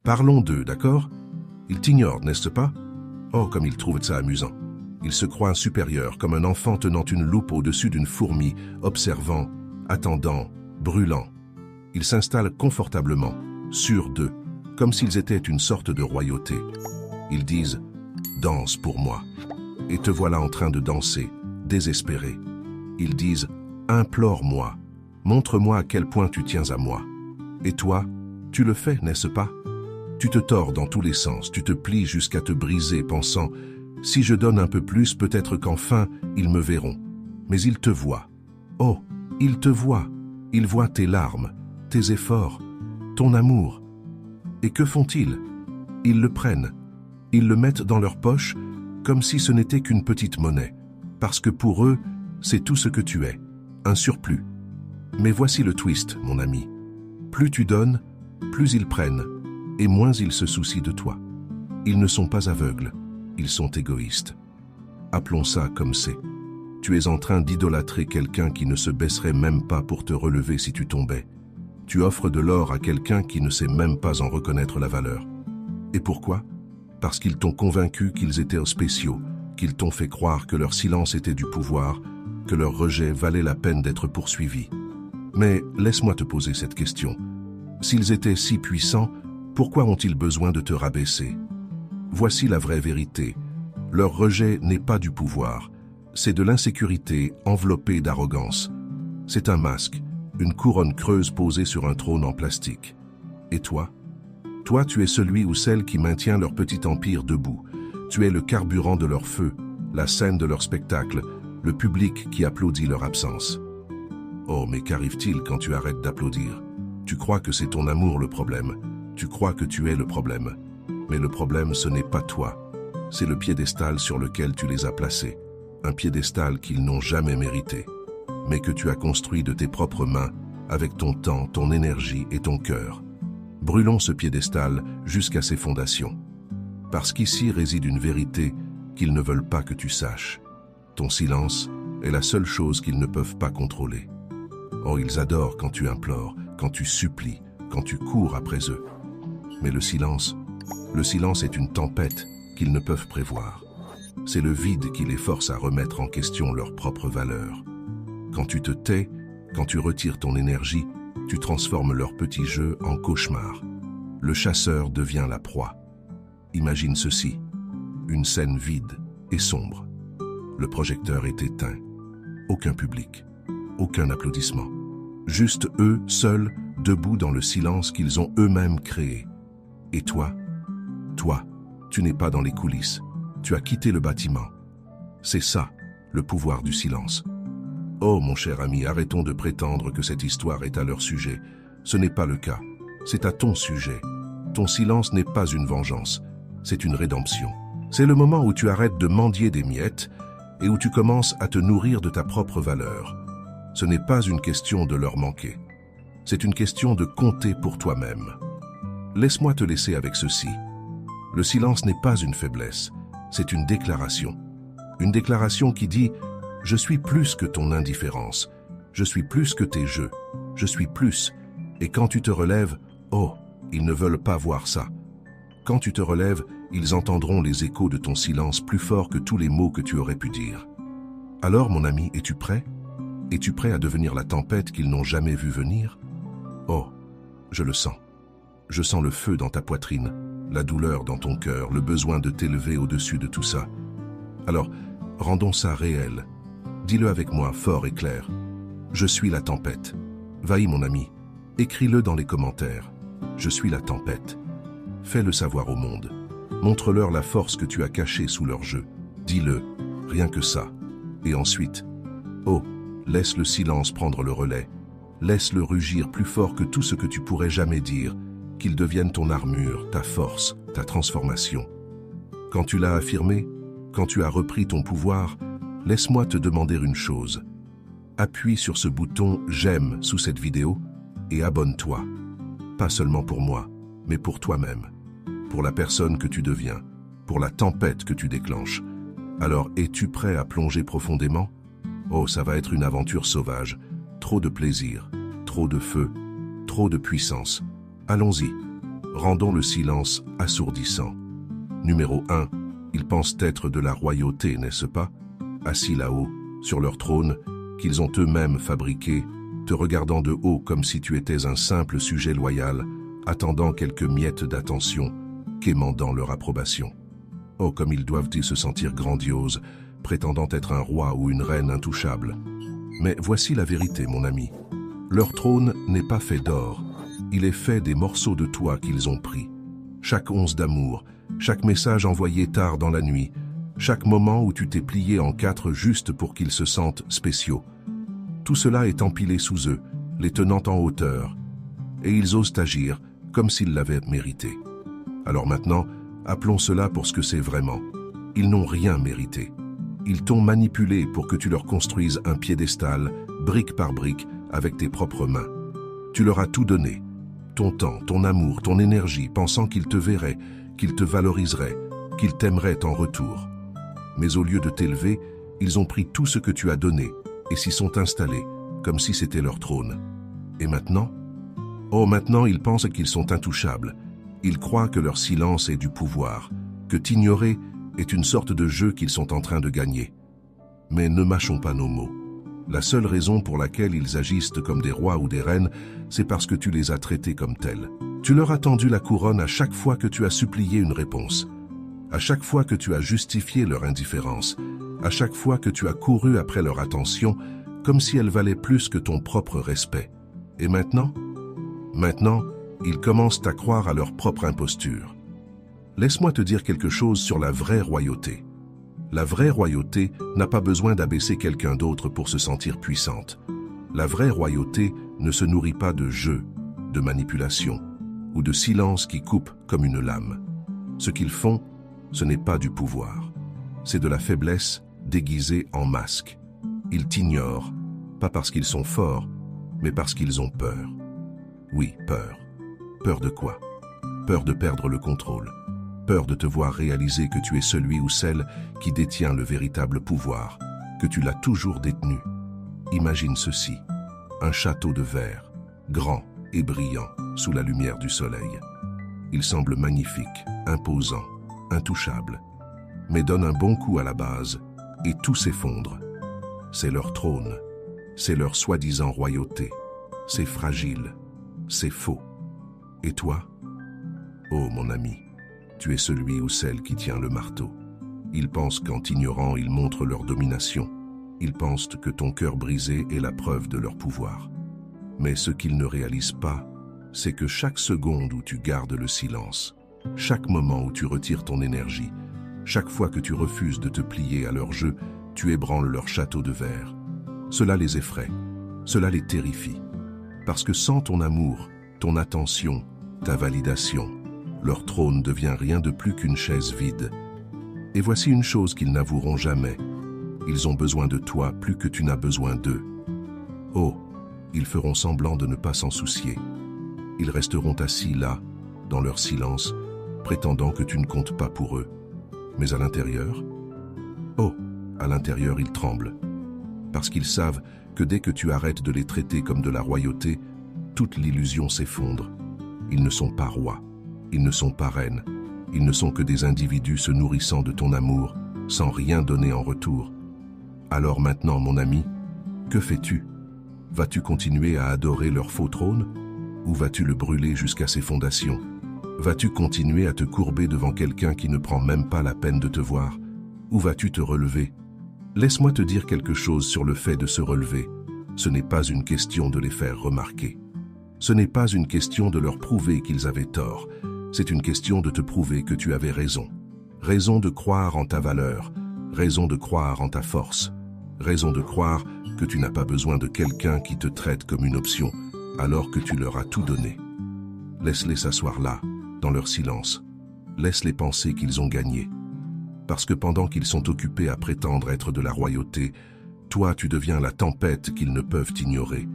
Parlons d'eux, d'accord? Ils t'ignorent, n'est-ce pas? Oh, comme ils trouvent ça amusant. Ils se croient supérieurs, comme un enfant tenant une loupe au-dessus d'une fourmi, observant, attendant, brûlant. Ils s'installent confortablement, sûrs d'eux, comme s'ils étaient une sorte de royauté. Ils disent « Danse pour moi ». Et te voilà en train de danser, désespéré. Ils disent « Implore-moi, montre-moi à quel point tu tiens à moi ». Et toi, tu le fais, n'est-ce pas? Tu te tords dans tous les sens, tu te plies jusqu'à te briser, pensant « Si je donne un peu plus, peut-être qu'enfin, ils me verront ». Mais ils te voient. Oh, ils te voient. Ils voient tes larmes, tes efforts, ton amour. Et que font-ils? Ils le prennent. Ils le mettent dans leur poche comme si ce n'était qu'une petite monnaie. Parce que pour eux, c'est tout ce que tu es, un surplus. Mais voici le twist, mon ami. Plus tu donnes, plus ils prennent, et moins ils se soucient de toi. Ils ne sont pas aveugles, ils sont égoïstes. Appelons ça comme c'est. Tu es en train d'idolâtrer quelqu'un qui ne se baisserait même pas pour te relever si tu tombais. Tu offres de l'or à quelqu'un qui ne sait même pas en reconnaître la valeur. Et pourquoi? Parce qu'ils t'ont convaincu qu'ils étaient spéciaux, qu'ils t'ont fait croire que leur silence était du pouvoir, que leur rejet valait la peine d'être poursuivi. Mais laisse-moi te poser cette question. S'ils étaient si puissants, pourquoi ont-ils besoin de te rabaisser? Voici la vraie vérité. Leur rejet n'est pas du pouvoir. C'est de l'insécurité enveloppée d'arrogance. C'est un masque, une couronne creuse posée sur un trône en plastique. Et toi? Toi, tu es celui ou celle qui maintient leur petit empire debout. Tu es le carburant de leur feu, la scène de leur spectacle, le public qui applaudit leur absence. Oh, mais qu'arrive-t-il quand tu arrêtes d'applaudir? Tu crois que c'est ton amour le problème. Tu crois que tu es le problème. Mais le problème, ce n'est pas toi. C'est le piédestal sur lequel tu les as placés. Un piédestal qu'ils n'ont jamais mérité, mais que tu as construit de tes propres mains, avec ton temps, ton énergie et ton cœur. Brûlons ce piédestal jusqu'à ses fondations. Parce qu'ici réside une vérité qu'ils ne veulent pas que tu saches. Ton silence est la seule chose qu'ils ne peuvent pas contrôler. Oh, ils adorent quand tu implores, quand tu supplies, quand tu cours après eux. Mais le silence est une tempête qu'ils ne peuvent prévoir. C'est le vide qui les force à remettre en question leur propre valeur. Quand tu te tais, quand tu retires ton énergie, tu transformes leur petit jeu en cauchemar. Le chasseur devient la proie. Imagine ceci, une scène vide et sombre. Le projecteur est éteint. Aucun public, aucun applaudissement. Juste eux, seuls, debout dans le silence qu'ils ont eux-mêmes créé. Et toi, tu n'es pas dans les coulisses. Tu as quitté le bâtiment. C'est ça, le pouvoir du silence. Oh, mon cher ami, arrêtons de prétendre que cette histoire est à leur sujet. Ce n'est pas le cas. C'est à ton sujet. Ton silence n'est pas une vengeance. C'est une rédemption. C'est le moment où tu arrêtes de mendier des miettes et où tu commences à te nourrir de ta propre valeur. Ce n'est pas une question de leur manquer. C'est une question de compter pour toi-même. Laisse-moi te laisser avec ceci. Le silence n'est pas une faiblesse. C'est une déclaration. Une déclaration qui dit « Je suis plus que ton indifférence. Je suis plus que tes jeux. Je suis plus. » Et quand tu te relèves, oh, ils ne veulent pas voir ça. Quand tu te relèves, ils entendront les échos de ton silence plus forts que tous les mots que tu aurais pu dire. Alors, mon ami, es-tu prêt? Es-tu prêt à devenir la tempête qu'ils n'ont jamais vue venir? Oh, je le sens. Je sens le feu dans ta poitrine, la douleur dans ton cœur, le besoin de t'élever au-dessus de tout ça. Alors, rendons ça réel. Dis-le avec moi, fort et clair. Je suis la tempête. Vas-y, mon ami. Écris-le dans les commentaires. Je suis la tempête. Fais-le savoir au monde. Montre-leur la force que tu as cachée sous leur jeu. Dis-le, rien que ça. Et ensuite, oh, laisse le silence prendre le relais. Laisse-le rugir plus fort que tout ce que tu pourrais jamais dire, qu'il devienne ton armure, ta force, ta transformation. Quand tu l'as affirmé, quand tu as repris ton pouvoir, laisse-moi te demander une chose. Appuie sur ce bouton « J'aime » sous cette vidéo et abonne-toi. Pas seulement pour moi, mais pour toi-même. Pour la personne que tu deviens, pour la tempête que tu déclenches. Alors, es-tu prêt à plonger profondément? Oh, ça va être une aventure sauvage. Trop de plaisir, trop de feu, trop de puissance. Allons-y. rendons le silence assourdissant. Numéro 1. Ils pensent être de la royauté, n'est-ce pas? Assis là-haut, sur leur trône, qu'ils ont eux-mêmes fabriqué, te regardant de haut comme si tu étais un simple sujet loyal, attendant quelques miettes d'attention, quémandant leur approbation. Oh, comme ils doivent-ils se sentir grandioses, prétendant être un roi ou une reine intouchable. Mais voici la vérité, mon ami. Leur trône n'est pas fait d'or, il est fait des morceaux de toi qu'ils ont pris. Chaque once d'amour, chaque message envoyé tard dans la nuit, chaque moment où tu t'es plié en 4 juste pour qu'ils se sentent spéciaux. Tout cela est empilé sous eux, les tenant en hauteur, et ils osent agir comme s'ils l'avaient mérité. Alors maintenant, appelons cela pour ce que c'est vraiment. Ils n'ont rien mérité. Ils t'ont manipulé pour que tu leur construises un piédestal, brique par brique, avec tes propres mains. Tu leur as tout donné, ton temps, ton amour, ton énergie, pensant qu'ils te verraient, qu'ils te valoriseraient, qu'ils t'aimeraient en retour. Mais au lieu de t'élever, ils ont pris tout ce que tu as donné et s'y sont installés, comme si c'était leur trône. Et maintenant? Oh, maintenant ils pensent qu'ils sont intouchables. Ils croient que leur silence est du pouvoir, que t'ignorer est une sorte de jeu qu'ils sont en train de gagner. Mais ne mâchons pas nos mots. La seule raison pour laquelle ils agissent comme des rois ou des reines, c'est parce que tu les as traités comme tels. Tu leur as tendu la couronne à chaque fois que tu as supplié une réponse, à chaque fois que tu as justifié leur indifférence, à chaque fois que tu as couru après leur attention, comme si elle valait plus que ton propre respect. Et maintenant? Maintenant, ils commencent à croire à leur propre imposture. Laisse-moi te dire quelque chose sur la vraie royauté. La vraie royauté n'a pas besoin d'abaisser quelqu'un d'autre pour se sentir puissante. La vraie royauté ne se nourrit pas de jeux, de manipulation ou de silence qui coupe comme une lame. Ce qu'ils font, ce n'est pas du pouvoir. C'est de la faiblesse déguisée en masque. Ils t'ignorent, pas parce qu'ils sont forts, mais parce qu'ils ont peur. Oui, peur. Peur de quoi? Peur de perdre le contrôle. Peur de te voir réaliser que tu es celui ou celle qui détient le véritable pouvoir, que tu l'as toujours détenu. Imagine ceci, un château de verre, grand et brillant sous la lumière du soleil. Il semble magnifique, imposant, intouchable, mais donne un bon coup à la base et tout s'effondre. C'est leur trône, c'est leur soi-disant royauté, c'est fragile, c'est faux. Et toi? Oh mon ami, tu es celui ou celle qui tient le marteau. Ils pensent qu'en t'ignorant, ils montrent leur domination. Ils pensent que ton cœur brisé est la preuve de leur pouvoir. Mais ce qu'ils ne réalisent pas, c'est que chaque seconde où tu gardes le silence, chaque moment où tu retires ton énergie, chaque fois que tu refuses de te plier à leur jeu, tu ébranles leur château de verre. Cela les effraie, cela les terrifie. Parce que sans ton amour, ton attention, ta validation, leur trône devient rien de plus qu'une chaise vide. Et voici une chose qu'ils n'avoueront jamais. Ils ont besoin de toi plus que tu n'as besoin d'eux. Oh, ils feront semblant de ne pas s'en soucier. Ils resteront assis là, dans leur silence, prétendant que tu ne comptes pas pour eux. Mais à l'intérieur? Oh, à l'intérieur ils tremblent. Parce qu'ils savent que dès que tu arrêtes de les traiter comme de la royauté, toute l'illusion s'effondre. Ils ne sont pas rois. Ils ne sont pas reines, ils ne sont que des individus se nourrissant de ton amour, sans rien donner en retour. Alors maintenant, mon ami, que fais-tu? Vas-tu continuer à adorer leur faux trône? Ou vas-tu le brûler jusqu'à ses fondations? Vas-tu continuer à te courber devant quelqu'un qui ne prend même pas la peine de te voir? Ou vas-tu te relever? Laisse-moi te dire quelque chose sur le fait de se relever. Ce n'est pas une question de les faire remarquer. Ce n'est pas une question de leur prouver qu'ils avaient tort. C'est une question de te prouver que tu avais raison. Raison de croire en ta valeur, raison de croire en ta force, raison de croire que tu n'as pas besoin de quelqu'un qui te traite comme une option, alors que tu leur as tout donné. Laisse-les s'asseoir là, dans leur silence. Laisse-les penser qu'ils ont gagné. Parce que pendant qu'ils sont occupés à prétendre être de la royauté, toi tu deviens la tempête qu'ils ne peuvent ignorer.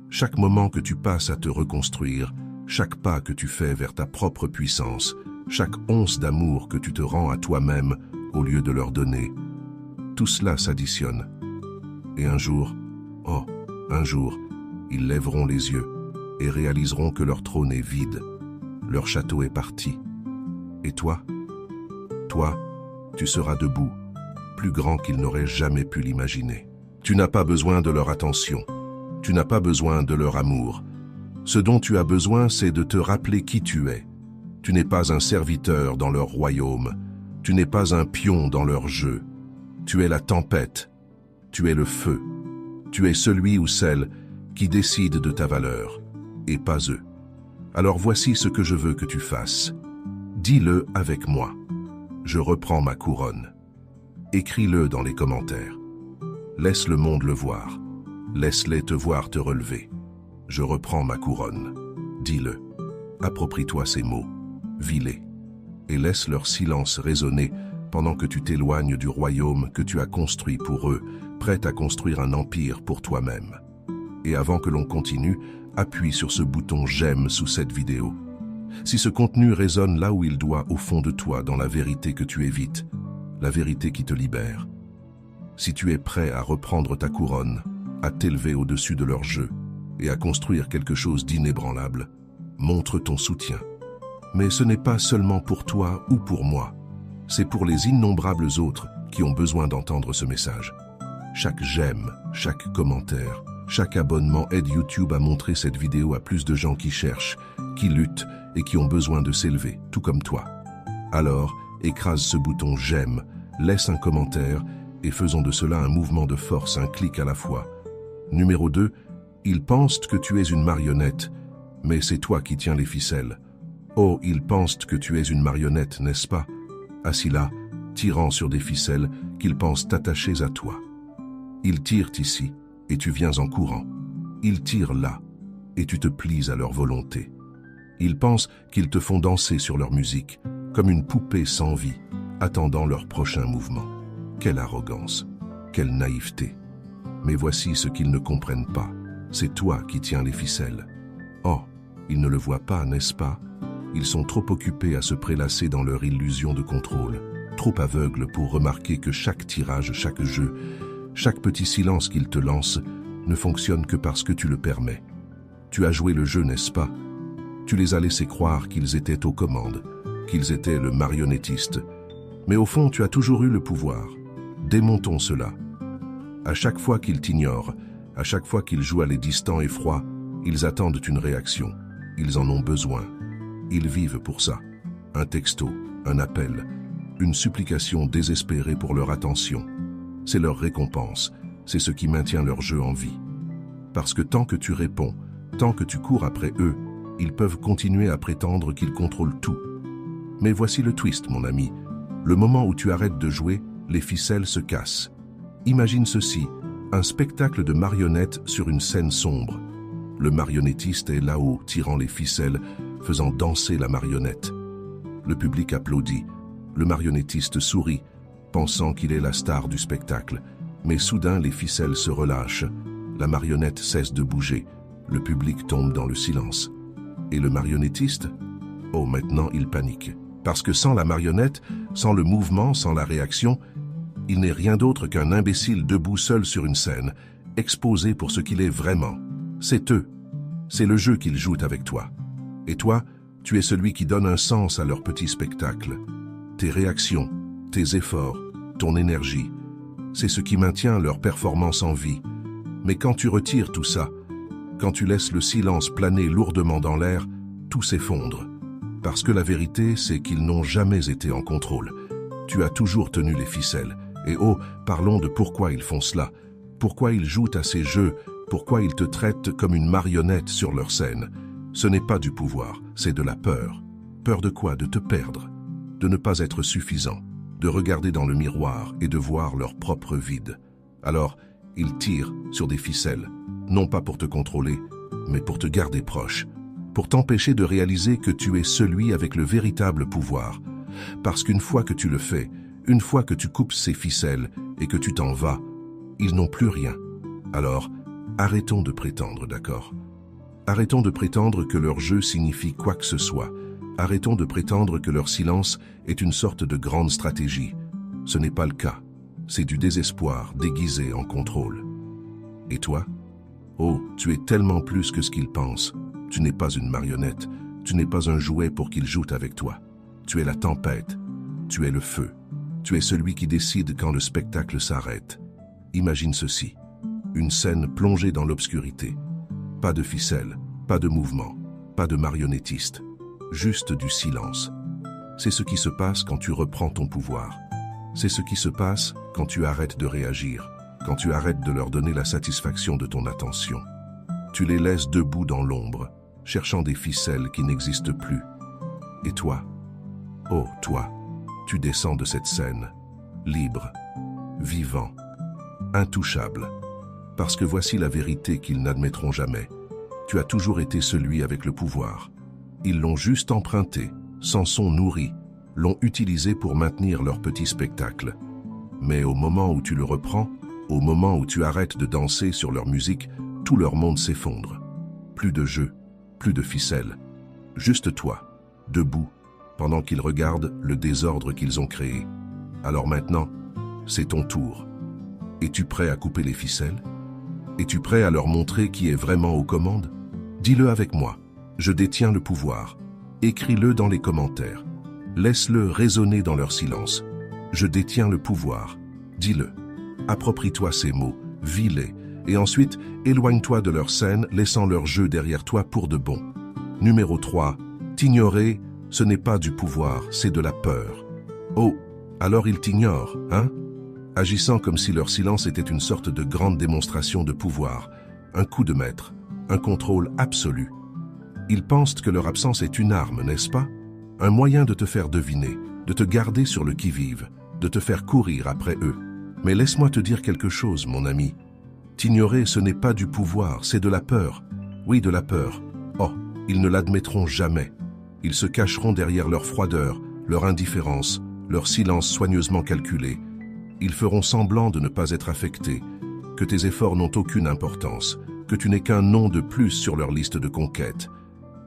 Chaque moment que tu passes à te reconstruire, chaque pas que tu fais vers ta propre puissance, chaque once d'amour que tu te rends à toi-même au lieu de leur donner, tout cela s'additionne. Et un jour, oh, un jour, ils lèveront les yeux et réaliseront que leur trône est vide. leur château est parti. Et toi? Toi, tu seras debout, plus grand qu'ils n'auraient jamais pu l'imaginer. Tu n'as pas besoin de leur attention. Tu n'as pas besoin de leur amour. Ce dont tu as besoin, c'est de te rappeler qui tu es. Tu n'es pas un serviteur dans leur royaume. Tu n'es pas un pion dans leur jeu. Tu es la tempête. Tu es le feu. Tu es celui ou celle qui décide de ta valeur, et pas eux. Alors voici ce que je veux que tu fasses. Dis-le avec moi. Je reprends ma couronne. Écris-le dans les commentaires. Laisse le monde le voir. Laisse-les te voir te relever. Je reprends ma couronne. Dis-le. Approprie-toi ces mots. Vis-les. Et laisse leur silence résonner pendant que tu t'éloignes du royaume que tu as construit pour eux, prêt à construire un empire pour toi-même. Et avant que l'on continue, appuie sur ce bouton « J'aime » sous cette vidéo. Si ce contenu résonne là où il doit, au fond de toi, dans la vérité que tu évites, la vérité qui te libère. Si tu es prêt à reprendre ta couronne, à t'élever au-dessus de leur jeu et à construire quelque chose d'inébranlable, montre ton soutien. Mais ce n'est pas seulement pour toi ou pour moi, c'est pour les innombrables autres qui ont besoin d'entendre ce message. Chaque j'aime, chaque commentaire, chaque abonnement aide YouTube à montrer cette vidéo à plus de gens qui cherchent, qui luttent et qui ont besoin de s'élever, tout comme toi. Alors, écrase ce bouton « J'aime », laisse un commentaire et faisons de cela un mouvement de force, un clic à la fois. Numéro 2, ils pensent que tu es une marionnette, mais c'est toi qui tiens les ficelles. Oh, ils pensent que tu es une marionnette, n'est-ce pas? Assis là, tirant sur des ficelles qu'ils pensent attachées à toi. Ils tirent ici, et tu viens en courant. Ils tirent là, et tu te plies à leur volonté. Ils pensent qu'ils te font danser sur leur musique, comme une poupée sans vie, attendant leur prochain mouvement. Quelle arrogance, quelle naïveté. Mais voici ce qu'ils ne comprennent pas. C'est toi qui tiens les ficelles. Oh, ils ne le voient pas, n'est-ce pas? Ils sont trop occupés à se prélasser dans leur illusion de contrôle, trop aveugles pour remarquer que chaque tirage, chaque jeu, chaque petit silence qu'ils te lancent ne fonctionne que parce que tu le permets. Tu as joué le jeu, n'est-ce pas? Tu les as laissés croire qu'ils étaient aux commandes, qu'ils étaient le marionnettiste. Mais au fond, tu as toujours eu le pouvoir. Démontons cela. À chaque fois qu'ils t'ignorent, à chaque fois qu'ils jouent à les distants et froids, ils attendent une réaction. Ils en ont besoin. Ils vivent pour ça. Un texto, un appel, une supplication désespérée pour leur attention. C'est leur récompense, c'est ce qui maintient leur jeu en vie. Parce que tant que tu réponds, tant que tu cours après eux, ils peuvent continuer à prétendre qu'ils contrôlent tout. Mais voici le twist, mon ami. Le moment où tu arrêtes de jouer, les ficelles se cassent. Imagine ceci, un spectacle de marionnettes sur une scène sombre. Le marionnettiste est là-haut, tirant les ficelles, faisant danser la marionnette. Le public applaudit. Le marionnettiste sourit, pensant qu'il est la star du spectacle. Mais soudain, les ficelles se relâchent. La marionnette cesse de bouger. Le public tombe dans le silence. Et le marionnettiste? Oh, maintenant, il panique. Parce que sans la marionnette, sans le mouvement, sans la réaction, il n'est rien d'autre qu'un imbécile debout seul sur une scène, exposé pour ce qu'il est vraiment. C'est eux. C'est le jeu qu'ils jouent avec toi. Et toi, tu es celui qui donne un sens à leur petit spectacle. Tes réactions, tes efforts, ton énergie, c'est ce qui maintient leur performance en vie. Mais quand tu retires tout ça, quand tu laisses le silence planer lourdement dans l'air, tout s'effondre. Parce que la vérité, c'est qu'ils n'ont jamais été en contrôle. Tu as toujours tenu les ficelles. Et oh, parlons de pourquoi ils font cela. Pourquoi ils jouent à ces jeux, pourquoi ils te traitent comme une marionnette sur leur scène. Ce n'est pas du pouvoir, c'est de la peur. Peur de quoi? De te perdre, de ne pas être suffisant, de regarder dans le miroir et de voir leur propre vide. Alors, ils tirent sur des ficelles, non pas pour te contrôler, mais pour te garder proche, pour t'empêcher de réaliser que tu es celui avec le véritable pouvoir. Parce qu'une fois que tu le fais, une fois que tu coupes ces ficelles et que tu t'en vas, ils n'ont plus rien. Alors, arrêtons de prétendre, d'accord? Arrêtons de prétendre que leur jeu signifie quoi que ce soit. Arrêtons de prétendre que leur silence est une sorte de grande stratégie. Ce n'est pas le cas. C'est du désespoir déguisé en contrôle. Et toi? Oh, tu es tellement plus que ce qu'ils pensent. Tu n'es pas une marionnette. Tu n'es pas un jouet pour qu'ils jouent avec toi. Tu es la tempête. Tu es le feu. Tu es celui qui décide quand le spectacle s'arrête. Imagine ceci. Une scène plongée dans l'obscurité. Pas de ficelle, pas de mouvement, pas de marionnettiste. Juste du silence. C'est ce qui se passe quand tu reprends ton pouvoir. C'est ce qui se passe quand tu arrêtes de réagir, quand tu arrêtes de leur donner la satisfaction de ton attention. Tu les laisses debout dans l'ombre, cherchant des ficelles qui n'existent plus. Et toi, oh toi, tu descends de cette scène, libre, vivant, intouchable. Parce que voici la vérité qu'ils n'admettront jamais. Tu as toujours été celui avec le pouvoir. Ils l'ont juste emprunté, s'en sont nourris, l'ont utilisé pour maintenir leur petit spectacle. Mais au moment où tu le reprends, au moment où tu arrêtes de danser sur leur musique, tout leur monde s'effondre. Plus de jeu, plus de ficelles. Juste toi, debout, pendant qu'ils regardent le désordre qu'ils ont créé. Alors maintenant, c'est ton tour. Es-tu prêt à couper les ficelles? Es-tu prêt à leur montrer qui est vraiment aux commandes? Dis-le avec moi. Je détiens le pouvoir. Écris-le dans les commentaires. Laisse-le résonner dans leur silence. Je détiens le pouvoir. Dis-le. Approprie-toi ces mots, vis-les, et ensuite éloigne-toi de leur scène, laissant leur jeu derrière toi pour de bon. Numéro 3. T'ignorer, ce n'est pas du pouvoir, c'est de la peur. Oh, alors ils t'ignorent, hein? Agissant comme si leur silence était une sorte de grande démonstration de pouvoir, un coup de maître, un contrôle absolu. Ils pensent que leur absence est une arme, n'est-ce pas? Un moyen de te faire deviner, de te garder sur le qui-vive, de te faire courir après eux. Mais laisse-moi te dire quelque chose, mon ami. T'ignorer, ce n'est pas du pouvoir, c'est de la peur. Oui, de la peur. Oh, ils ne l'admettront jamais. Ils se cacheront derrière leur froideur, leur indifférence, leur silence soigneusement calculé. Ils feront semblant de ne pas être affectés, que tes efforts n'ont aucune importance, que tu n'es qu'un nom de plus sur leur liste de conquêtes.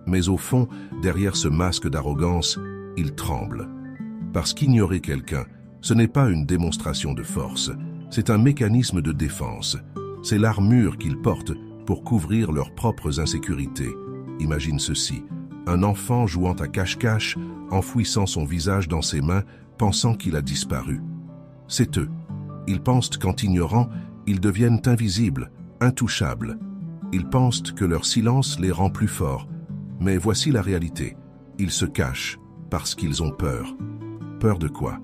Mais au fond, derrière ce masque d'arrogance, ils tremblent. Parce qu'ignorer quelqu'un, ce n'est pas une démonstration de force, c'est un mécanisme de défense. C'est l'armure qu'ils portent pour couvrir leurs propres insécurités. Imagine ceci, un enfant jouant à cache-cache, enfouissant son visage dans ses mains, pensant qu'il a disparu. C'est eux. Ils pensent qu'en t'ignorant, ils deviennent invisibles, intouchables. Ils pensent que leur silence les rend plus forts. Mais voici la réalité. Ils se cachent parce qu'ils ont peur. Peur de quoi?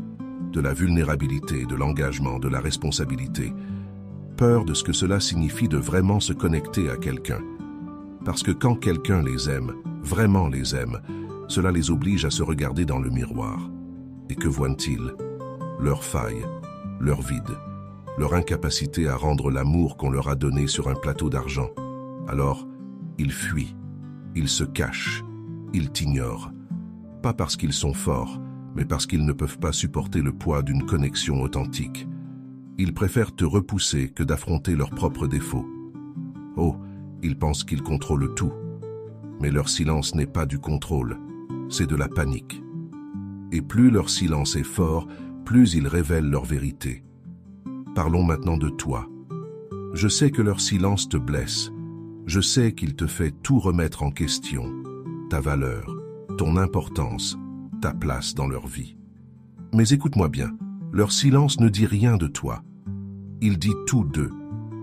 De la vulnérabilité, de l'engagement, de la responsabilité. Peur de ce que cela signifie de vraiment se connecter à quelqu'un. Parce que quand quelqu'un les aime, vraiment les aime, cela les oblige à se regarder dans le miroir. Et que voient-ils? Leurs failles, leur vide, leur incapacité à rendre l'amour qu'on leur a donné sur un plateau d'argent. Alors, ils fuient, ils se cachent, ils t'ignorent. Pas parce qu'ils sont forts, mais parce qu'ils ne peuvent pas supporter le poids d'une connexion authentique. Ils préfèrent te repousser que d'affronter leurs propres défauts. Oh, ils pensent qu'ils contrôlent tout. Mais leur silence n'est pas du contrôle, c'est de la panique. Et plus leur silence est fort, plus ils révèlent leur vérité. Parlons maintenant de toi. Je sais que leur silence te blesse. Je sais qu'il te fait tout remettre en question. Ta valeur, ton importance, ta place dans leur vie. Mais écoute-moi bien, leur silence ne dit rien de toi. Il dit tout d'eux.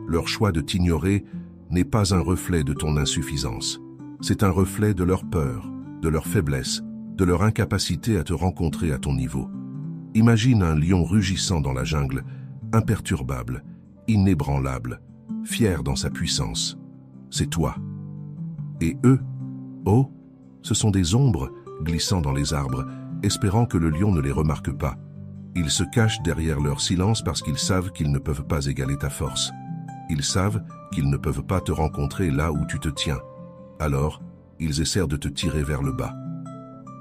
Leur choix de t'ignorer n'est pas un reflet de ton insuffisance. C'est un reflet de leur peur, de leur faiblesse, de leur incapacité à te rencontrer à ton niveau. Imagine un lion rugissant dans la jungle, imperturbable, inébranlable, fier dans sa puissance. C'est toi. Et eux, oh, ce sont des ombres glissant dans les arbres, espérant que le lion ne les remarque pas. Ils se cachent derrière leur silence parce qu'ils savent qu'ils ne peuvent pas égaler ta force. Ils savent qu'ils ne peuvent pas te rencontrer là où tu te tiens. Alors, ils essaient de te tirer vers le bas.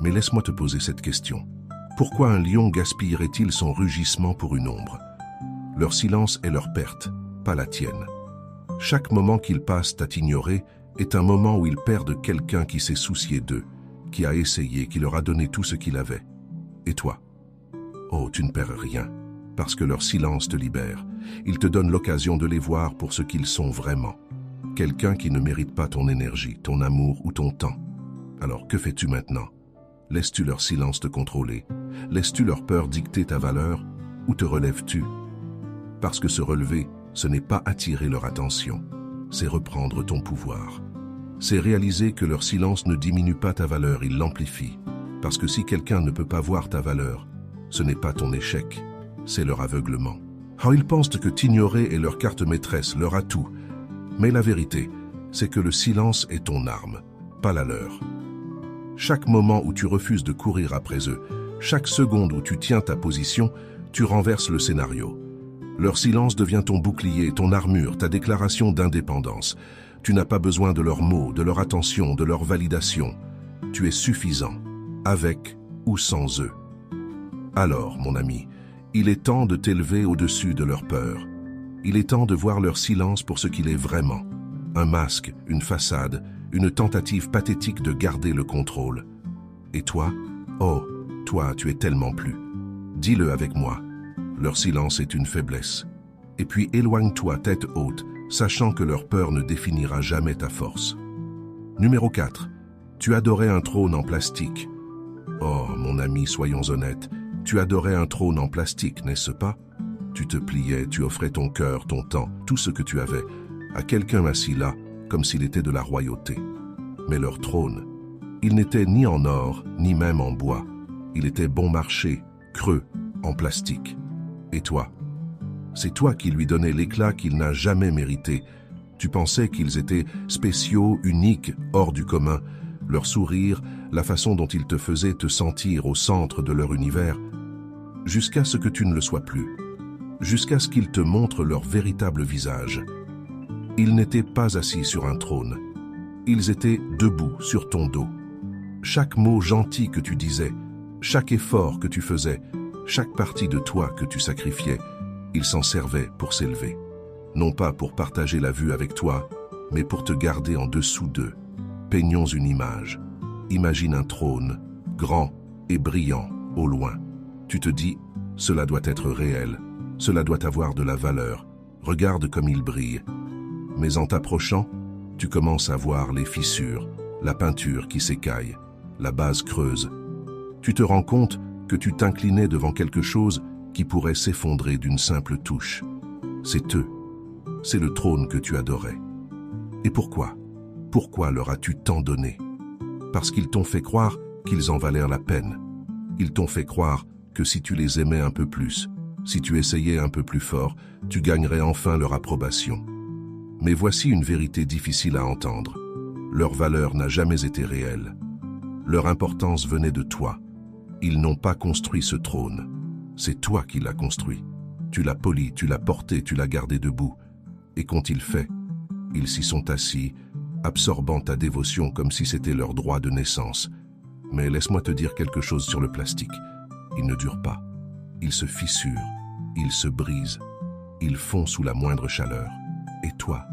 Mais laisse-moi te poser cette question. Pourquoi un lion gaspillerait-il son rugissement pour une ombre? Leur silence est leur perte, pas la tienne. Chaque moment qu'ils passent à t'ignorer est un moment où ils perdent quelqu'un qui s'est soucié d'eux, qui a essayé, qui leur a donné tout ce qu'il avait. Et toi? Oh, tu ne perds rien, parce que leur silence te libère. Ils te donnent l'occasion de les voir pour ce qu'ils sont vraiment. Quelqu'un qui ne mérite pas ton énergie, ton amour ou ton temps. Alors que fais-tu maintenant? Laisses-tu leur silence te contrôler? Laisses-tu leur peur dicter ta valeur? Ou te relèves-tu? Parce que se relever, ce n'est pas attirer leur attention, c'est reprendre ton pouvoir. C'est réaliser que leur silence ne diminue pas ta valeur, il l'amplifie. Parce que si quelqu'un ne peut pas voir ta valeur, ce n'est pas ton échec, c'est leur aveuglement. Oh, ils pensent que t'ignorer est leur carte maîtresse, leur atout. Mais la vérité, c'est que le silence est ton arme, pas la leur. Chaque moment où tu refuses de courir après eux, chaque seconde où tu tiens ta position, tu renverses le scénario. Leur silence devient ton bouclier, ton armure, ta déclaration d'indépendance. Tu n'as pas besoin de leurs mots, de leur attention, de leur validation. Tu es suffisant, avec ou sans eux. Alors, mon ami, il est temps de t'élever au-dessus de leur peur. Il est temps de voir leur silence pour ce qu'il est vraiment. Un masque, une façade, une tentative pathétique de garder le contrôle. Et toi? Oh, toi, tu es tellement plus. Dis-le avec moi. Leur silence est une faiblesse. Et puis éloigne-toi tête haute, sachant que leur peur ne définira jamais ta force. Numéro 4. Tu adorais un trône en plastique. Oh, mon ami, soyons honnêtes. Tu adorais un trône en plastique, n'est-ce pas? Tu te pliais, tu offrais ton cœur, ton temps, tout ce que tu avais, à quelqu'un assis là, comme s'il était de la royauté. Mais leur trône, il n'était ni en or, ni même en bois. Il était bon marché, creux, en plastique. Et toi? C'est toi qui lui donnais l'éclat qu'il n'a jamais mérité. Tu pensais qu'ils étaient spéciaux, uniques, hors du commun. Leur sourire, la façon dont ils te faisaient te sentir au centre de leur univers, jusqu'à ce que tu ne le sois plus, jusqu'à ce qu'ils te montrent leur véritable visage. Ils n'étaient pas assis sur un trône. Ils étaient debout sur ton dos. Chaque mot gentil que tu disais, chaque effort que tu faisais, chaque partie de toi que tu sacrifiais, ils s'en servaient pour s'élever. Non pas pour partager la vue avec toi, mais pour te garder en dessous d'eux. Peignons une image. Imagine un trône, grand et brillant, au loin. Tu te dis, cela doit être réel, cela doit avoir de la valeur. Regarde comme il brille. Mais en t'approchant, tu commences à voir les fissures, la peinture qui s'écaille, la base creuse. Tu te rends compte que tu t'inclinais devant quelque chose qui pourrait s'effondrer d'une simple touche. C'est eux. C'est le trône que tu adorais. Et pourquoi? Pourquoi leur as-tu tant donné? Parce qu'ils t'ont fait croire qu'ils en valèrent la peine. Ils t'ont fait croire que si tu les aimais un peu plus, si tu essayais un peu plus fort, tu gagnerais enfin leur approbation. Mais voici une vérité difficile à entendre. Leur valeur n'a jamais été réelle. Leur importance venait de toi. Ils n'ont pas construit ce trône. C'est toi qui l'as construit. Tu l'as poli, tu l'as porté, tu l'as gardé debout. Et qu'ont-ils fait? Ils s'y sont assis, absorbant ta dévotion comme si c'était leur droit de naissance. Mais laisse-moi te dire quelque chose sur le plastique. Il ne dure pas. Il se fissure, il se brise, il fond sous la moindre chaleur. Et toi,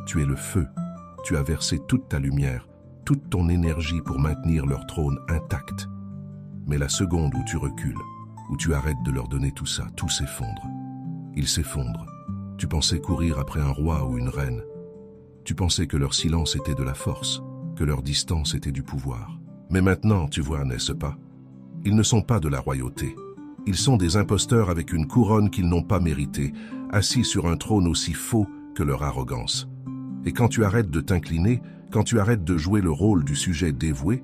tu es le feu. Tu as versé toute ta lumière, toute ton énergie pour maintenir leur trône intact. Mais la seconde où tu recules, où tu arrêtes de leur donner tout ça, tout s'effondre. Il s'effondre. Tu pensais courir après un roi ou une reine. Tu pensais que leur silence était de la force, que leur distance était du pouvoir. Mais maintenant, tu vois, n'est-ce pas? Ils ne sont pas de la royauté. Ils sont des imposteurs avec une couronne qu'ils n'ont pas méritée, assis sur un trône aussi faux que leur arrogance. Et quand tu arrêtes de t'incliner, quand tu arrêtes de jouer le rôle du sujet dévoué,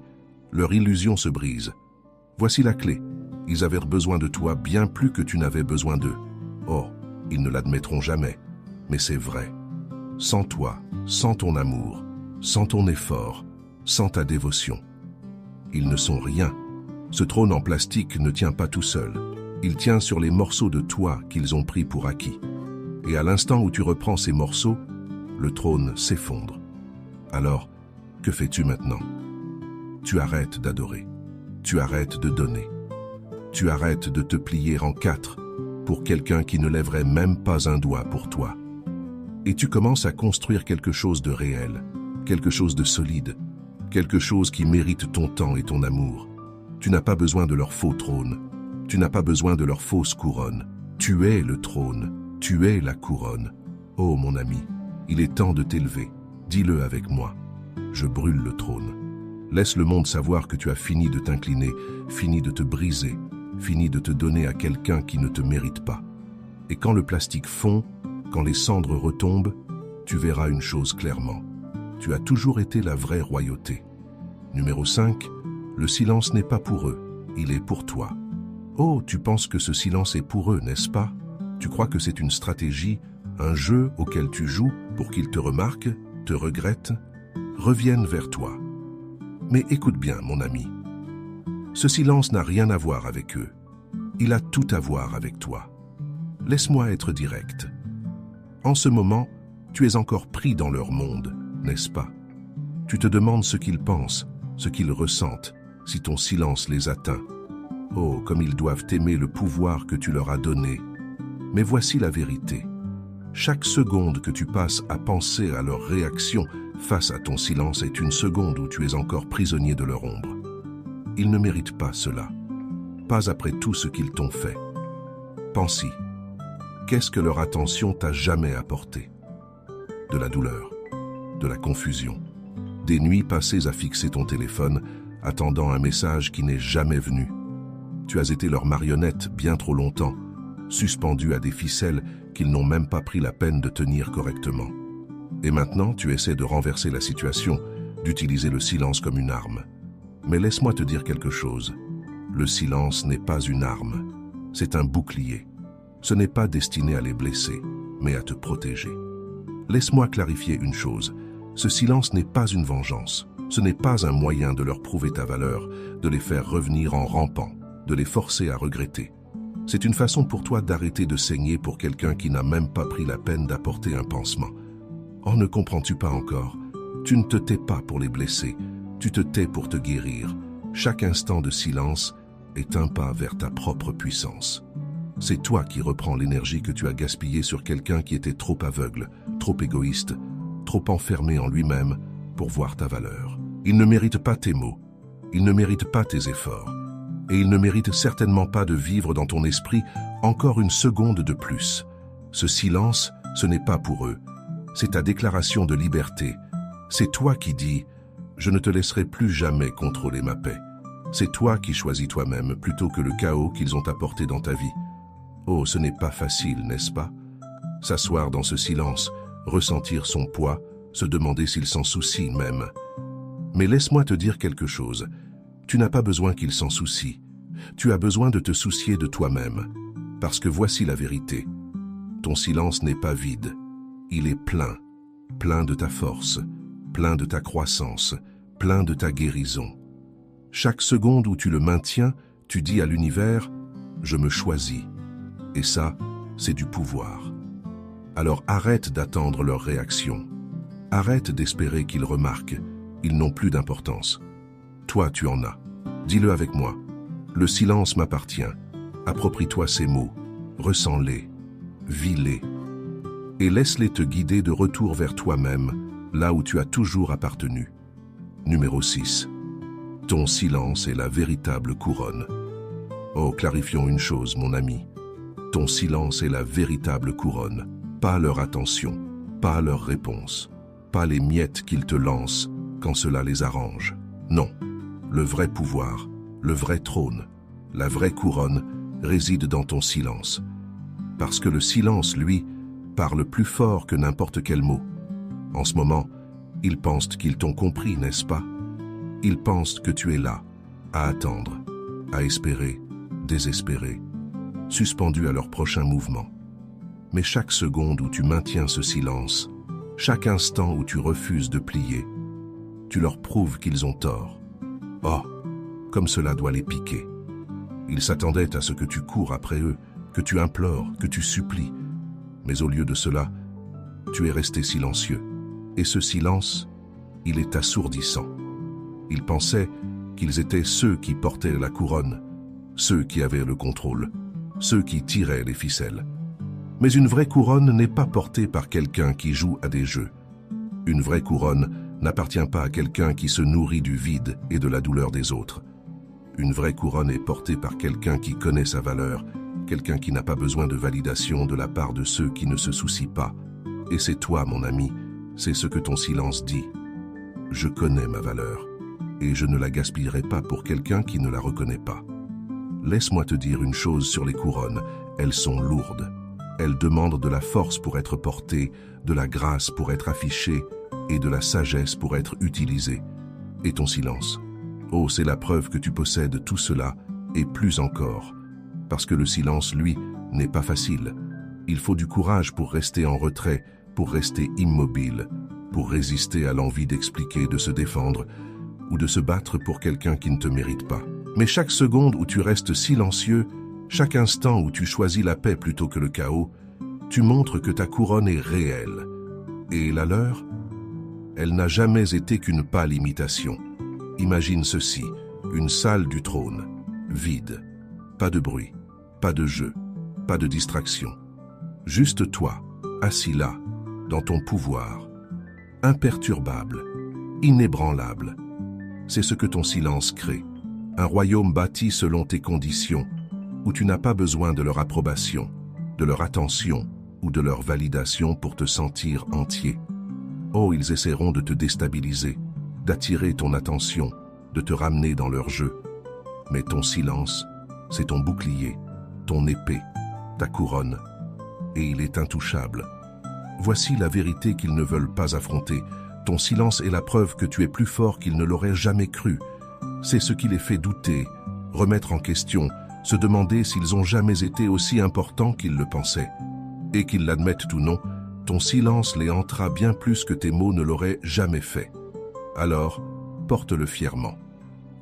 leur illusion se brise. Voici la clé. Ils avaient besoin de toi bien plus que tu n'avais besoin d'eux. Oh, ils ne l'admettront jamais, mais c'est vrai. Sans toi, sans ton amour, sans ton effort, sans ta dévotion, ils ne sont rien. Ce trône en plastique ne tient pas tout seul. Il tient sur les morceaux de toi qu'ils ont pris pour acquis. Et à l'instant où tu reprends ces morceaux, le trône s'effondre. Alors, que fais-tu maintenant? Tu arrêtes d'adorer. Tu arrêtes de donner. Tu arrêtes de te plier en quatre pour quelqu'un qui ne lèverait même pas un doigt pour toi. Et tu commences à construire quelque chose de réel, quelque chose de solide, quelque chose qui mérite ton temps et ton amour. Tu n'as pas besoin de leur faux trône. Tu n'as pas besoin de leur fausse couronne. Tu es le trône. Tu es la couronne. Oh mon ami, il est temps de t'élever. Dis-le avec moi. Je brûle le trône. Laisse le monde savoir que tu as fini de t'incliner, fini de te briser, fini de te donner à quelqu'un qui ne te mérite pas. Et quand le plastique fond, quand les cendres retombent, tu verras une chose clairement. Tu as toujours été la vraie royauté. Numéro 5. Le silence n'est pas pour eux, il est pour toi. Oh, tu penses que ce silence est pour eux, n'est-ce pas? Tu crois que c'est une stratégie, un jeu auquel tu joues pour qu'ils te remarquent, te regrettent, reviennent vers toi. Mais écoute bien, mon ami. Ce silence n'a rien à voir avec eux. Il a tout à voir avec toi. Laisse-moi être direct. En ce moment, tu es encore pris dans leur monde, n'est-ce pas? Tu te demandes ce qu'ils pensent, ce qu'ils ressentent, si ton silence les atteint. Oh, comme ils doivent aimer le pouvoir que tu leur as donné. Mais voici la vérité. Chaque seconde que tu passes à penser à leur réaction face à ton silence est une seconde où tu es encore prisonnier de leur ombre. Ils ne méritent pas cela. Pas après tout ce qu'ils t'ont fait. Pense-y. Qu'est-ce que leur attention t'a jamais apporté? De la douleur, de la confusion, des nuits passées à fixer ton téléphone, attendant un message qui n'est jamais venu. Tu as été leur marionnette bien trop longtemps, suspendu à des ficelles qu'ils n'ont même pas pris la peine de tenir correctement. Et maintenant, tu essaies de renverser la situation, d'utiliser le silence comme une arme. Mais laisse-moi te dire quelque chose. Le silence n'est pas une arme, c'est un bouclier. Ce n'est pas destiné à les blesser, mais à te protéger. Laisse-moi clarifier une chose. Ce silence n'est pas une vengeance. Ce n'est pas un moyen de leur prouver ta valeur, de les faire revenir en rampant, de les forcer à regretter. C'est une façon pour toi d'arrêter de saigner pour quelqu'un qui n'a même pas pris la peine d'apporter un pansement. Oh, ne comprends-tu pas encore? Tu ne te tais pas pour les blesser, tu te tais pour te guérir. Chaque instant de silence est un pas vers ta propre puissance. C'est toi qui reprends l'énergie que tu as gaspillée sur quelqu'un qui était trop aveugle, trop égoïste, trop enfermé en lui-même pour voir ta valeur. Il ne mérite pas tes mots, il ne mérite pas tes efforts, et il ne mérite certainement pas de vivre dans ton esprit encore une seconde de plus. Ce silence, ce n'est pas pour eux, c'est ta déclaration de liberté. C'est toi qui dis « Je ne te laisserai plus jamais contrôler ma paix ». C'est toi qui choisis toi-même plutôt que le chaos qu'ils ont apporté dans ta vie. Oh, ce n'est pas facile, n'est-ce pas? S'asseoir dans ce silence, ressentir son poids, se demander s'il s'en soucie même. Mais laisse-moi te dire quelque chose. Tu n'as pas besoin qu'il s'en soucie. Tu as besoin de te soucier de toi-même. Parce que voici la vérité. Ton silence n'est pas vide. Il est plein. Plein de ta force, plein de ta croissance, plein de ta guérison. Chaque seconde où tu le maintiens, tu dis à l'univers « Je me choisis ». Et ça, c'est du pouvoir. Alors arrête d'attendre leur réaction. Arrête d'espérer qu'ils remarquent. Ils n'ont plus d'importance. Toi, tu en as. Dis-le avec moi. Le silence m'appartient. Approprie-toi ces mots. Ressens-les. Vis-les. Et laisse-les te guider de retour vers toi-même, là où tu as toujours appartenu. Numéro 6. Ton silence est la véritable couronne. Oh, clarifions une chose, mon ami. Ton silence est la véritable couronne, pas leur attention, pas leur réponse, pas les miettes qu'ils te lancent quand cela les arrange. Non, le vrai pouvoir, le vrai trône, la vraie couronne réside dans ton silence. Parce que le silence, lui, parle plus fort que n'importe quel mot. En ce moment, ils pensent qu'ils t'ont compris, n'est-ce pas? Ils pensent que tu es là, à attendre, à espérer, désespérer, suspendu à leur prochain mouvement. Mais chaque seconde où tu maintiens ce silence, chaque instant où tu refuses de plier, tu leur prouves qu'ils ont tort. Oh, comme cela doit les piquer. Ils s'attendaient à ce que tu cours après eux, que tu implores, que tu supplies. Mais au lieu de cela, tu es resté silencieux. Et ce silence, il est assourdissant. Ils pensaient qu'ils étaient ceux qui portaient la couronne, ceux qui avaient le contrôle, ceux qui tiraient les ficelles. Mais une vraie couronne n'est pas portée par quelqu'un qui joue à des jeux. Une vraie couronne n'appartient pas à quelqu'un qui se nourrit du vide et de la douleur des autres. Une vraie couronne est portée par quelqu'un qui connaît sa valeur, quelqu'un qui n'a pas besoin de validation de la part de ceux qui ne se soucient pas. Et c'est toi, mon ami, c'est ce que ton silence dit. Je connais ma valeur. et je ne la gaspillerai pas pour quelqu'un qui ne la reconnaît pas. Laisse-moi te dire une chose sur les couronnes, elles sont lourdes. Elles demandent de la force pour être portées, de la grâce pour être affichée et de la sagesse pour être utilisée. Et ton silence? Oh, c'est la preuve que tu possèdes tout cela et plus encore. Parce que le silence, lui, n'est pas facile. Il faut du courage pour rester en retrait, pour rester immobile, pour résister à l'envie d'expliquer, de se défendre ou de se battre pour quelqu'un qui ne te mérite pas. Mais chaque seconde où tu restes silencieux, chaque instant où tu choisis la paix plutôt que le chaos, tu montres que ta couronne est réelle. Et la leur? Elle n'a jamais été qu'une pâle imitation. Imagine ceci, une salle du trône, vide, pas de bruit, pas de jeu, pas de distraction. Juste toi, assis là, dans ton pouvoir, imperturbable, inébranlable. C'est ce que ton silence crée, un royaume bâti selon tes conditions, où tu n'as pas besoin de leur approbation, de leur attention ou de leur validation pour te sentir entier. Oh, ils essaieront de te déstabiliser, d'attirer ton attention, de te ramener dans leur jeu. Mais ton silence, c'est ton bouclier, ton épée, ta couronne, et il est intouchable. Voici la vérité qu'ils ne veulent pas affronter. Ton silence est la preuve que tu es plus fort qu'ils ne l'auraient jamais cru. C'est ce qui les fait douter, remettre en question, se demander s'ils ont jamais été aussi importants qu'ils le pensaient. Et qu'ils l'admettent ou non, ton silence les hantera bien plus que tes mots ne l'auraient jamais fait. Alors, porte-le fièrement.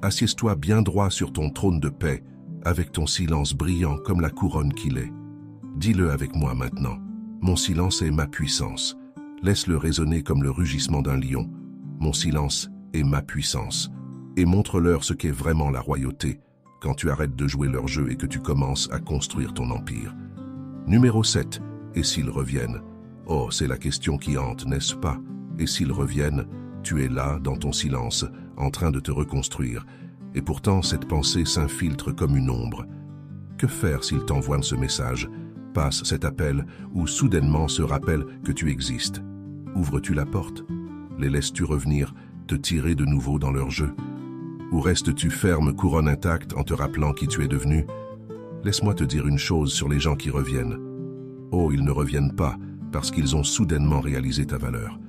Assieds-toi bien droit sur ton trône de paix, avec ton silence brillant comme la couronne qu'il est. Dis-le avec moi maintenant. Mon silence est ma puissance. Laisse-le résonner comme le rugissement d'un lion. Mon silence est ma puissance. Et montre-leur ce qu'est vraiment la royauté, quand tu arrêtes de jouer leur jeu et que tu commences à construire ton empire. Numéro 7. Et s'ils reviennent? Oh, c'est la question qui hante, n'est-ce pas? Et s'ils reviennent, tu es là, dans ton silence, en train de te reconstruire. Et pourtant, cette pensée s'infiltre comme une ombre. Que faire s'ils t'envoient ce message? Passe cet appel ou soudainement se rappelle que tu existes. Ouvres-tu la porte? Les laisses-tu revenir, te tirer de nouveau dans leur jeu? Ou restes-tu ferme, couronne intacte, en te rappelant qui tu es devenu? Laisse-moi te dire une chose sur les gens qui reviennent. Oh, ils ne reviennent pas parce qu'ils ont soudainement réalisé ta valeur.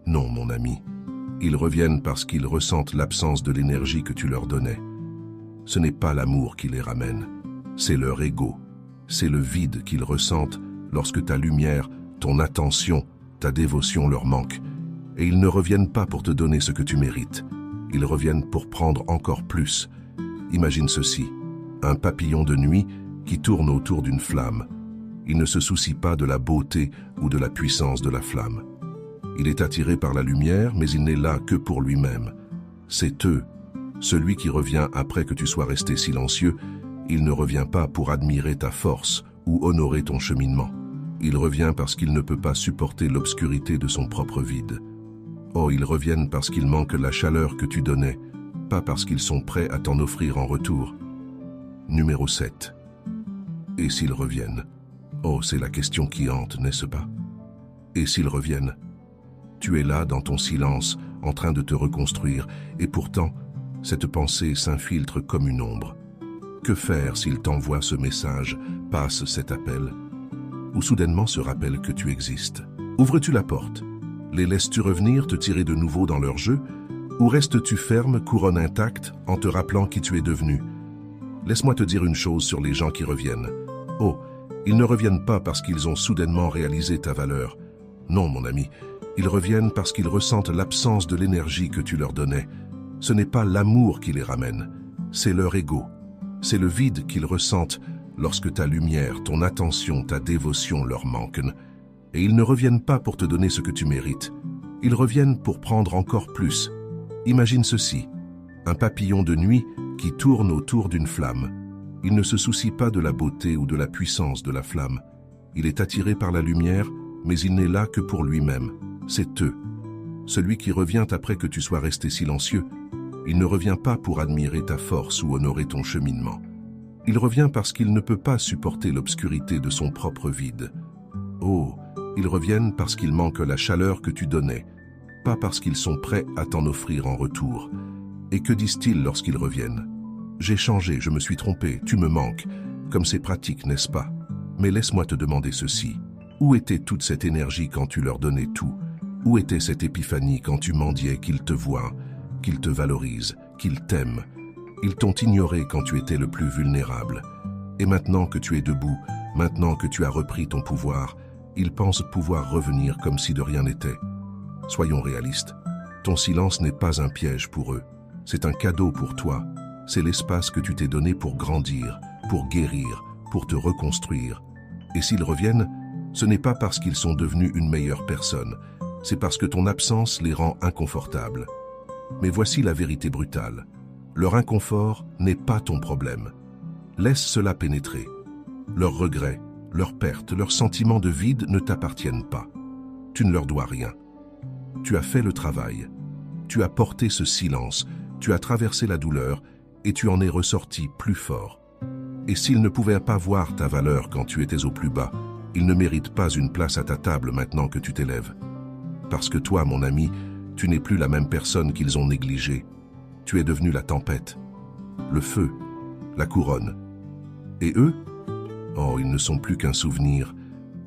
Non, mon ami. Ils reviennent parce qu'ils ressentent l'absence de l'énergie que tu leur donnais. Ce n'est pas l'amour qui les ramène, c'est leur ego. C'est le vide qu'ils ressentent lorsque ta lumière, ton attention, ta dévotion leur manquent. Et ils ne reviennent pas pour te donner ce que tu mérites. Ils reviennent pour prendre encore plus. Imagine ceci, un papillon de nuit qui tourne autour d'une flamme. Il ne se soucie pas de la beauté ou de la puissance de la flamme. Il est attiré par la lumière, mais il n'est là que pour lui-même. C'est eux, celui qui revient après que tu sois resté silencieux. Il ne revient pas pour admirer ta force ou honorer ton cheminement. Il revient parce qu'il ne peut pas supporter l'obscurité de son propre vide. Oh, ils reviennent parce qu'ils manquent la chaleur que tu donnais, pas parce qu'ils sont prêts à t'en offrir en retour. Numéro 7. Et s'ils reviennent? Oh, c'est la question qui hante, n'est-ce pas? Et s'ils reviennent? Tu es là dans ton silence, en train de te reconstruire, et pourtant, cette pensée s'infiltre comme une ombre. Que faire s'il t'envoie ce message, passe cet appel, ou soudainement se rappelle que tu existes? Ouvres-tu la porte? Les laisses-tu revenir te tirer de nouveau dans leur jeu? Ou restes-tu ferme, couronne intacte, en te rappelant qui tu es devenu? Laisse-moi te dire une chose sur les gens qui reviennent. Oh, ils ne reviennent pas parce qu'ils ont soudainement réalisé ta valeur. Non, mon ami, ils reviennent parce qu'ils ressentent l'absence de l'énergie que tu leur donnais. Ce n'est pas l'amour qui les ramène, c'est leur ego. C'est le vide qu'ils ressentent lorsque ta lumière, ton attention, ta dévotion leur manquent. Et ils ne reviennent pas pour te donner ce que tu mérites. Ils reviennent pour prendre encore plus. Imagine ceci, un papillon de nuit qui tourne autour d'une flamme. Il ne se soucie pas de la beauté ou de la puissance de la flamme. Il est attiré par la lumière, mais il n'est là que pour lui-même. C'est eux. Celui qui revient après que tu sois resté silencieux, il ne revient pas pour admirer ta force ou honorer ton cheminement. Il revient parce qu'il ne peut pas supporter l'obscurité de son propre vide. Oh, ils reviennent parce qu'ils manquent la chaleur que tu donnais, pas parce qu'ils sont prêts à t'en offrir en retour. Et que disent-ils lorsqu'ils reviennent? J'ai changé, je me suis trompé, tu me manques. Comme c'est pratique, n'est-ce pas? Mais laisse-moi te demander ceci. Où était toute cette énergie quand tu leur donnais tout? Où était cette épiphanie quand tu mendiais qu'ils te voient, qu'ils te valorisent, qu'ils t'aiment? Ils t'ont ignoré quand tu étais le plus vulnérable. Et maintenant que tu es debout, maintenant que tu as repris ton pouvoir, ils pensent pouvoir revenir comme si de rien n'était. Soyons réalistes. Ton silence n'est pas un piège pour eux. C'est un cadeau pour toi. C'est l'espace que tu t'es donné pour grandir, pour guérir, pour te reconstruire. Et s'ils reviennent, ce n'est pas parce qu'ils sont devenus une meilleure personne. C'est parce que ton absence les rend inconfortables. Mais voici la vérité brutale. Leur inconfort n'est pas ton problème. Laisse cela pénétrer. Leurs regrets, leurs pertes, leurs sentiments de vide ne t'appartiennent pas. Tu ne leur dois rien. Tu as fait le travail. Tu as porté ce silence, tu as traversé la douleur et tu en es ressorti plus fort. Et s'ils ne pouvaient pas voir ta valeur quand tu étais au plus bas, ils ne méritent pas une place à ta table maintenant que tu t'élèves. Parce que toi, mon ami, tu n'es plus la même personne qu'ils ont négligée. Tu es devenu la tempête, le feu, la couronne. Et eux? Oh, ils ne sont plus qu'un souvenir,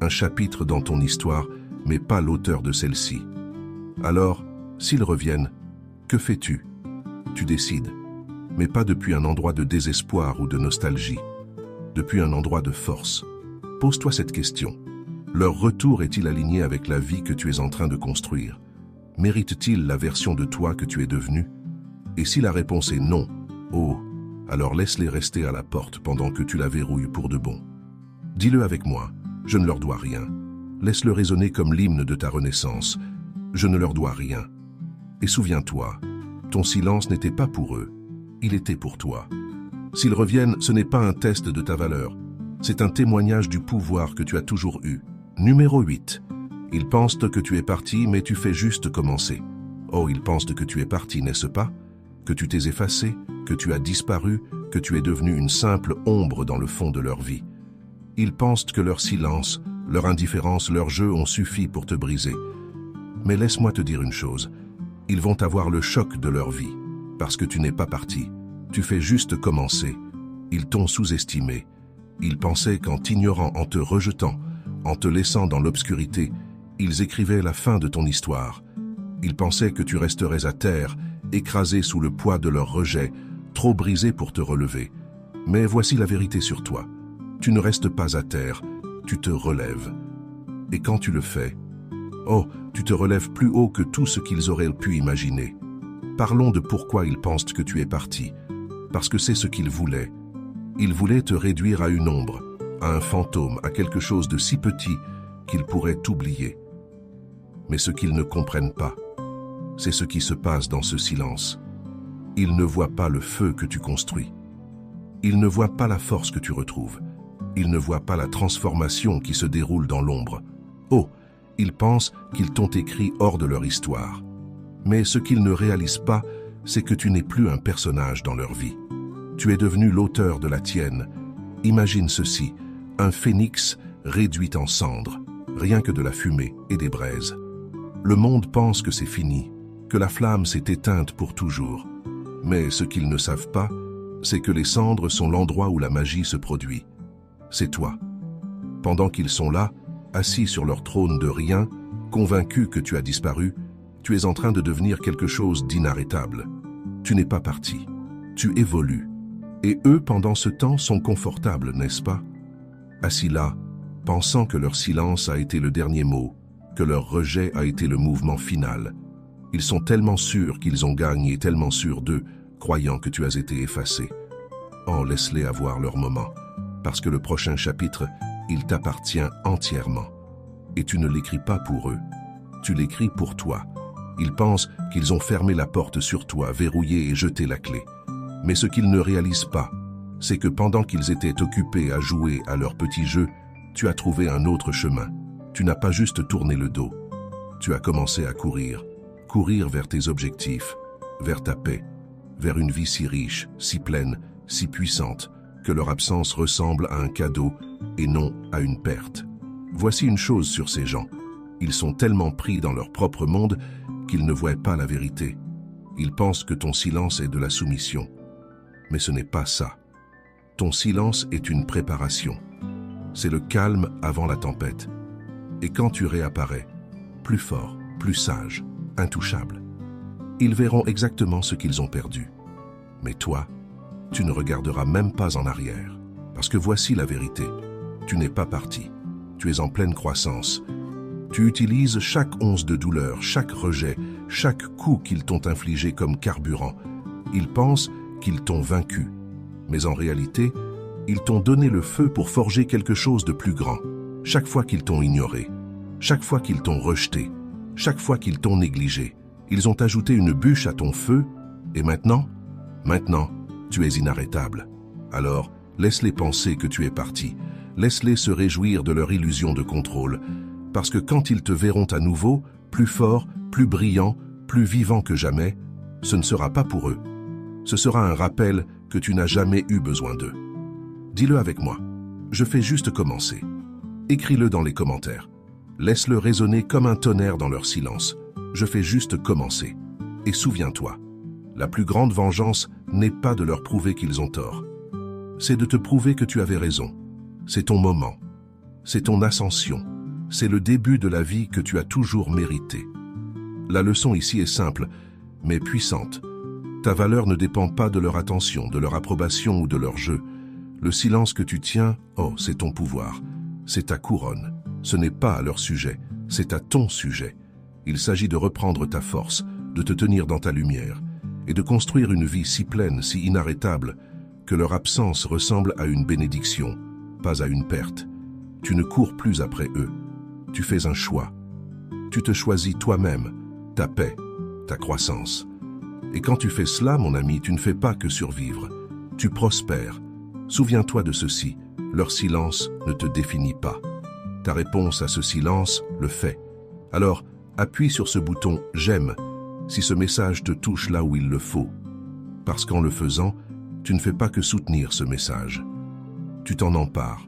un chapitre dans ton histoire, mais pas l'auteur de celle-ci. Alors, s'ils reviennent, que fais-tu? Tu décides, mais pas depuis un endroit de désespoir ou de nostalgie, depuis un endroit de force. Pose-toi cette question. Leur retour est-il aligné avec la vie que tu es en train de construire? Mérite-t-il la version de toi que tu es devenu? Et si la réponse est non, oh, alors laisse-les rester à la porte pendant que tu la verrouilles pour de bon. Dis-le avec moi, je ne leur dois rien. Laisse-le résonner comme l'hymne de ta renaissance. Je ne leur dois rien. Et souviens-toi, ton silence n'était pas pour eux, il était pour toi. S'ils reviennent, ce n'est pas un test de ta valeur, c'est un témoignage du pouvoir que tu as toujours eu. Numéro 8. Ils pensent que tu es parti, mais tu fais juste commencer. Oh, ils pensent que tu es parti, n'est-ce pas? Que tu t'es effacé, que tu as disparu, que tu es devenu une simple ombre dans le fond de leur vie. Ils pensent que leur silence, leur indifférence, leur jeu ont suffi pour te briser. Mais laisse-moi te dire une chose, ils vont avoir le choc de leur vie, parce que tu n'es pas parti. Tu fais juste commencer. Ils t'ont sous-estimé. Ils pensaient qu'en t'ignorant, en te rejetant, en te laissant dans l'obscurité, ils écrivaient la fin de ton histoire. Ils pensaient que tu resterais à terre, écrasé sous le poids de leur rejet, trop brisé pour te relever. Mais voici la vérité sur toi. Tu ne restes pas à terre, tu te relèves. Et quand tu le fais, oh, tu te relèves plus haut que tout ce qu'ils auraient pu imaginer. Parlons de pourquoi ils pensent que tu es parti. Parce que c'est ce qu'ils voulaient. Ils voulaient te réduire à une ombre, à un fantôme, à quelque chose de si petit qu'ils pourraient t'oublier. Mais ce qu'ils ne comprennent pas, c'est ce qui se passe dans ce silence. Ils ne voient pas le feu que tu construis. Ils ne voient pas la force que tu retrouves. Ils ne voient pas la transformation qui se déroule dans l'ombre. Oh, ils pensent qu'ils t'ont écrit hors de leur histoire. Mais ce qu'ils ne réalisent pas, c'est que tu n'es plus un personnage dans leur vie. Tu es devenu l'auteur de la tienne. Imagine ceci, un phénix réduit en cendres, rien que de la fumée et des braises. Le monde pense que c'est fini, que la flamme s'est éteinte pour toujours. Mais ce qu'ils ne savent pas, c'est que les cendres sont l'endroit où la magie se produit. C'est toi. Pendant qu'ils sont là, assis sur leur trône de rien, convaincus que tu as disparu, tu es en train de devenir quelque chose d'inarrêtable. Tu n'es pas parti. Tu évolues. Et eux, pendant ce temps, sont confortables, n'est-ce pas? Assis là, pensant que leur silence a été le dernier mot, que leur rejet a été le mouvement final. Ils sont tellement sûrs qu'ils ont gagné, tellement sûrs d'eux, croyant que tu as été effacé. Oh, laisse-les avoir leur moment, parce que le prochain chapitre, il t'appartient entièrement. Et tu ne l'écris pas pour eux, tu l'écris pour toi. Ils pensent qu'ils ont fermé la porte sur toi, verrouillé et jeté la clé. Mais ce qu'ils ne réalisent pas, c'est que pendant qu'ils étaient occupés à jouer à leur petit jeu, tu as trouvé un autre chemin. Tu n'as pas juste tourné le dos. Tu as commencé à courir vers tes objectifs, vers ta paix, vers une vie si riche, si pleine, si puissante, que leur absence ressemble à un cadeau et non à une perte. Voici une chose sur ces gens. Ils sont tellement pris dans leur propre monde qu'ils ne voient pas la vérité. Ils pensent que ton silence est de la soumission. Mais ce n'est pas ça. Ton silence est une préparation. C'est le calme avant la tempête. Et quand tu réapparais, plus fort, plus sage, intouchable, ils verront exactement ce qu'ils ont perdu. Mais toi, tu ne regarderas même pas en arrière. Parce que voici la vérité. Tu n'es pas parti. Tu es en pleine croissance. Tu utilises chaque once de douleur, chaque rejet, chaque coup qu'ils t'ont infligé comme carburant. Ils pensent qu'ils t'ont vaincu. Mais en réalité, ils t'ont donné le feu pour forger quelque chose de plus grand. Chaque fois qu'ils t'ont ignoré, chaque fois qu'ils t'ont rejeté, chaque fois qu'ils t'ont négligé, ils ont ajouté une bûche à ton feu. Et maintenant, tu es inarrêtable. Alors, laisse-les penser que tu es parti. Laisse-les se réjouir de leur illusion de contrôle. Parce que quand ils te verront à nouveau, plus fort, plus brillant, plus vivant que jamais, ce ne sera pas pour eux. Ce sera un rappel que tu n'as jamais eu besoin d'eux. Dis-le avec moi. Je fais juste commencer. Écris-le dans les commentaires. Laisse-le résonner comme un tonnerre dans leur silence. Je fais juste commencer. Et souviens-toi, la plus grande vengeance n'est pas de leur prouver qu'ils ont tort. C'est de te prouver que tu avais raison. C'est ton moment. C'est ton ascension. C'est le début de la vie que tu as toujours mérité. La leçon ici est simple, mais puissante. Ta valeur ne dépend pas de leur attention, de leur approbation ou de leur jeu. Le silence que tu tiens, c'est ton pouvoir. C'est ta couronne. Ce n'est pas à leur sujet, c'est à ton sujet. Il s'agit de reprendre ta force, de te tenir dans ta lumière, et de construire une vie si pleine, si inarrêtable, que leur absence ressemble à une bénédiction, pas à une perte. Tu ne cours plus après eux. Tu fais un choix. Tu te choisis toi-même, ta paix, ta croissance. Et quand tu fais cela, mon ami, tu ne fais pas que survivre. Tu prospères. Souviens-toi de ceci, leur silence ne te définit pas. Ta réponse à ce silence le fait. Alors, appuie sur ce bouton « J'aime » si ce message te touche là où il le faut. Parce qu'en le faisant, tu ne fais pas que soutenir ce message. Tu t'en empares.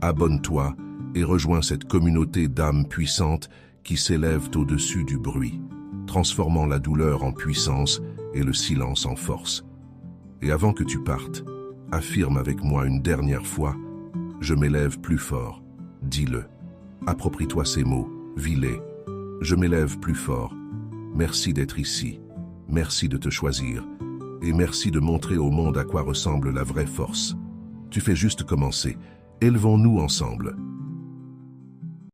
Abonne-toi et rejoins cette communauté d'âmes puissantes qui s'élèvent au-dessus du bruit, transformant la douleur en puissance et le silence en force. Et avant que tu partes, affirme avec moi une dernière fois « Je m'élève plus fort ». Dis-le. Approprie-toi ces mots, vis-les. Je m'élève plus fort. Merci d'être ici. Merci de te choisir. Et merci de montrer au monde à quoi ressemble la vraie force. Tu fais juste commencer. Élevons-nous ensemble.